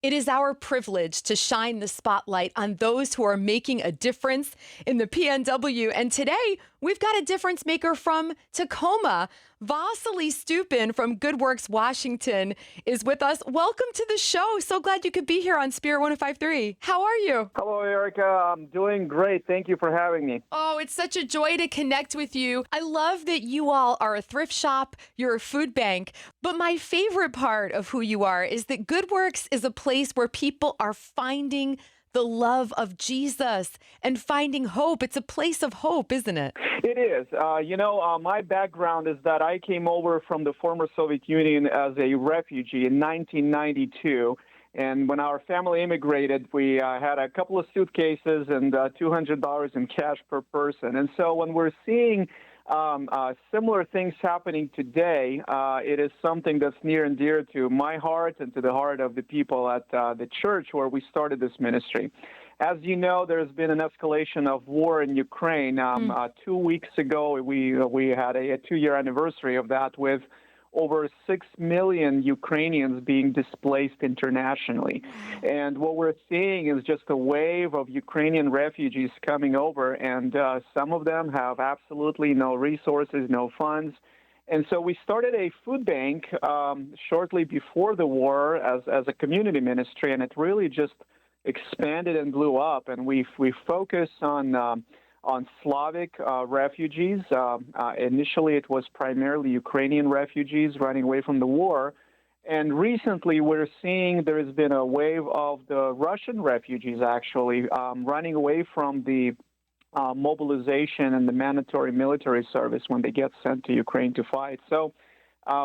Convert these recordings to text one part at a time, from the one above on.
It is our privilege to shine the spotlight on those who are making a difference in the PNW. And today, we've got a difference maker from Tacoma. Vasiliy Stupin from GoodWorks, Washington is with us. Welcome to the show. So glad you could be here on Spirit 105.3. How are you? Hello, Erica. I'm doing great. Thank you for having me. Oh, it's such a joy to connect with you. I love that you all are a thrift shop, you're a food bank, but my favorite part of who you are is that GoodWorks is a place where people are finding the love of Jesus and finding hope. It's a place of hope, isn't it? It is. My background is that I came over from the former Soviet Union as a refugee in 1992. And when our family immigrated, we had a couple of suitcases and $200 in cash per person. And so when we're seeing similar things happening today, it is something that's near and dear to my heart and to the heart of the people at the church where we started this ministry. As you know, there's been an escalation of war in Ukraine. 2 weeks ago, we had a 2-year anniversary of that with over 6 million Ukrainians being displaced internationally. And what we're seeing is just a wave of Ukrainian refugees coming over, and some of them have absolutely no resources, no funds. And so we started a food bank shortly before the war as a community ministry, and it really just expanded and blew up. And we focus on Slavic refugees. Initially, it was primarily Ukrainian refugees running away from the war. And recently, we're seeing there has been a wave of the Russian refugees, actually, running away from the mobilization and the mandatory military service when they get sent to Ukraine to fight. So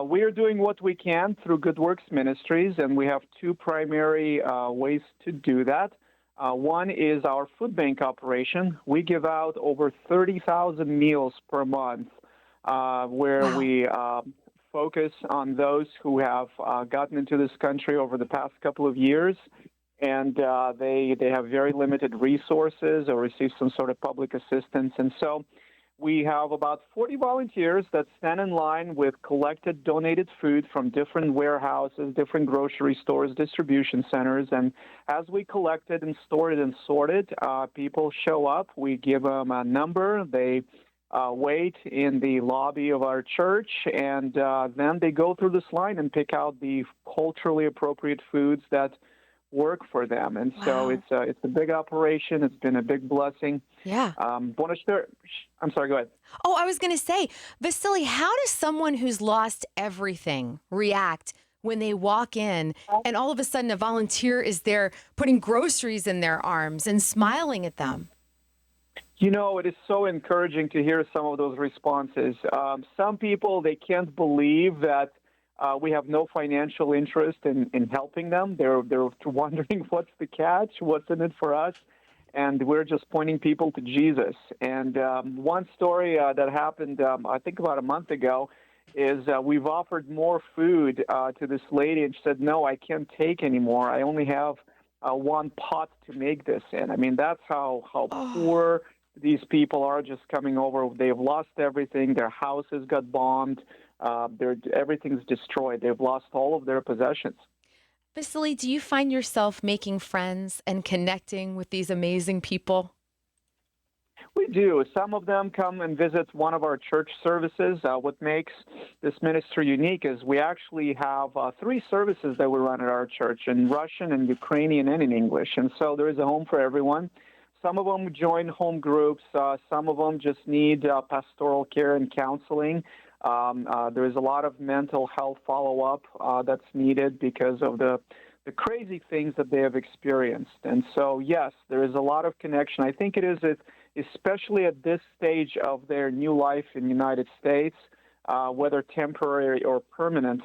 we are doing what we can through GoodWorks Ministries, and we have two primary ways to do that. One is our food bank operation. We give out over 30,000 meals per month where we focus on those who have gotten into this country over the past couple of years, and they have very limited resources or receive some sort of public assistance. And so we have about 40 volunteers that stand in line with collected, donated food from different warehouses, different grocery stores, distribution centers. And as we collect it and store it and sort it, people show up. We give them a number. They wait in the lobby of our church, and then they go through this line and pick out the culturally appropriate foods that work for them. And so it's a big operation. It's been a big blessing. Yeah. I'm sorry, go ahead. Oh, I was going to say, Vasiliy, how does someone who's lost everything react when they walk in and all of a sudden a volunteer is there putting groceries in their arms and smiling at them? You know, it is so encouraging to hear some of those responses. Some people, they can't believe that we have no financial interest in helping them. They're wondering what's the catch, what's in it for us, and we're just pointing people to Jesus. And one story that happened, I think about a month ago, is we've offered more food to this lady, and she said, "No, I can't take anymore. I only have one pot to make this in." I mean, that's how poor these people are just coming over. They've lost everything. Their houses got bombed. Everything's destroyed. They've lost all of their possessions. Vasiliy, do you find yourself making friends and connecting with these amazing people? We do. Some of them come and visit one of our church services. What makes this ministry unique is we actually have 3 services that we run at our church in Russian and Ukrainian and in English. And so there is a home for everyone. Some of them join home groups. Some of them just need pastoral care and counseling. There is a lot of mental health follow-up that's needed because of the crazy things that they have experienced. And so, yes, there is a lot of connection. I think it is, especially at this stage of their new life in the United States, whether temporary or permanent,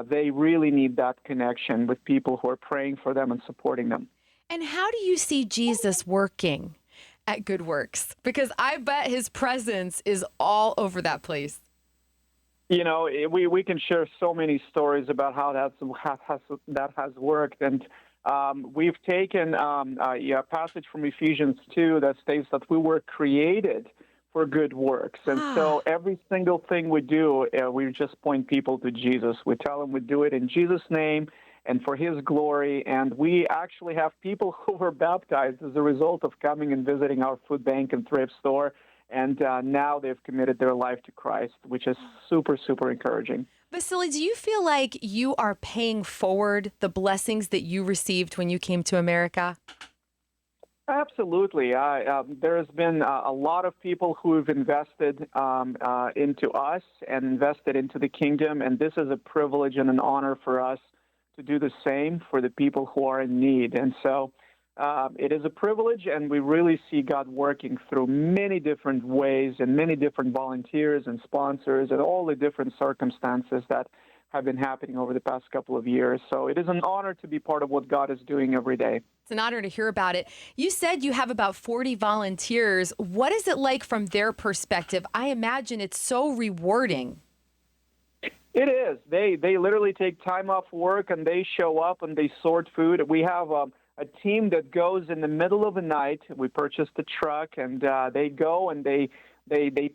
they really need that connection with people who are praying for them and supporting them. And how do you see Jesus working at GoodWorks? Because I bet his presence is all over that place. You know, we can share so many stories about how that has worked. And we've taken a passage from Ephesians 2 that states that we were created for good works. And so every single thing we do, we just point people to Jesus. We tell them we do it in Jesus' name, and for His glory. And we actually have people who were baptized as a result of coming and visiting our food bank and thrift store. And now they've committed their life to Christ, which is super, super encouraging. Vasiliy, do you feel like you are paying forward the blessings that you received when you came to America? Absolutely. There has been a lot of people who have invested into us and invested into the kingdom, and this is a privilege and an honor for us to do the same for the people who are in need. And so it is a privilege, and we really see God working through many different ways and many different volunteers and sponsors and all the different circumstances that have been happening over the past couple of years. So it is an honor to be part of what God is doing every day. It's an honor to hear about it. You said you have about 40 volunteers. What is it like from their perspective? I imagine it's so rewarding. It is. They literally take time off work and they show up and they sort food. We have a team that goes in the middle of the night. We purchased a truck and they go and they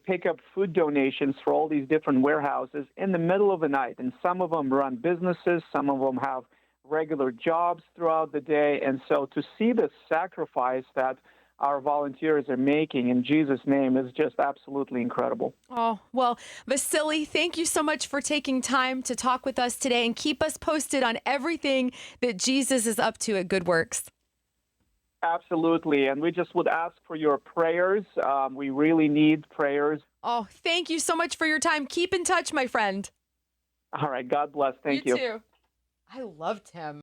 pick up food donations for all these different warehouses in the middle of the night. And some of them run businesses, some of them have regular jobs throughout the day. And so to see the sacrifice that our volunteers are making in Jesus' name is just absolutely incredible. Oh, well, Vasiliy, thank you so much for taking time to talk with us today and keep us posted on everything that Jesus is up to at GoodWorks. Absolutely. And we just would ask for your prayers. We really need prayers. Oh, thank you so much for your time. Keep in touch, my friend. All right. God bless. Thank you. You too. I loved him.